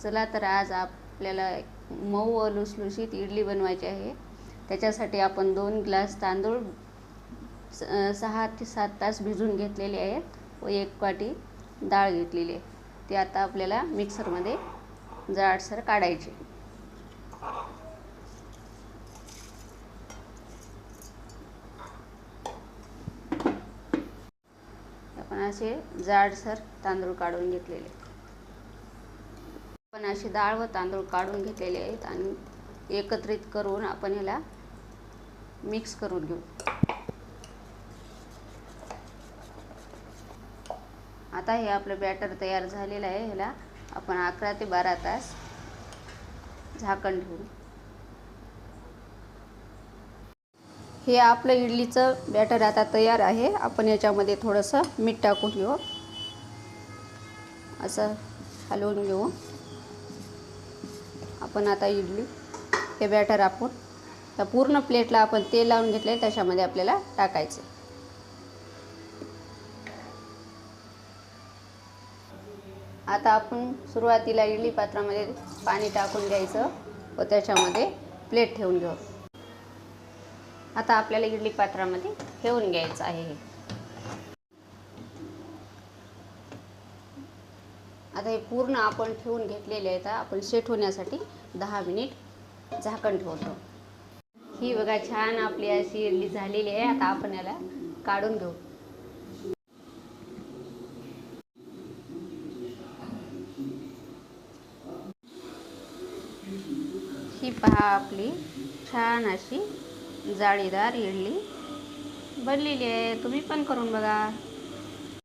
चला तर आज आपल्याला मऊ व लुसलुशीत इडली बनवायची आहे। त्याच्यासाठी आपण 2 ग्लास तांदूळ 6 ते 7 तास भिजवून घेतलेले आहेत व 1 वाटी डाळ घेतलेली आहे। ते आता आपल्याला मिक्सरमध्ये जाडसर काढायचे। आपण असे जाडसर तांदूळ काढून घेतलेले। आपण अशी डाळ व तांदूळ काढून घेतलेले आहेत आणि एकत्रित करून आपण याला मिक्स करून घेऊ। आता हे आपलं बॅटर तयार झालेलं आहे। ह्याला आपण 11 ते 12 तास झाकण ठेवू। हे आपलं इडलीचं बॅटर आता तयार आहे। आपण याच्यामध्ये थोडंसं मीठ टाकून घेऊ, असं हलवून घेऊ। आपण आता इडली हे बॅटर आपण त्या पूर्ण प्लेटला आपण तेल लावून घेतले, त्याच्यामध्ये आपल्याला टाकायचं। आता आपण सुरुवातीला इडली पात्रामध्ये पाणी टाकून घ्यायचं व त्याच्यामध्ये प्लेट ठेवून घेऊ। आता आपल्याला इडली पात्रामध्ये ठेवून घ्यायचं आहे। आता हे पूर्ण आपण ठेवून घेतलेले आहे। आता आपण सेट होण्यासाठी 10 मिनिट झाकण ठेवतो। ही बघा छान आपली अशी इडली झालेली आहे। आता आपण याला काढून घेऊ। ही पहा आपली छान अशी जाळीदार इडली बनलेली आहे। तुम्ही पण करून बघा।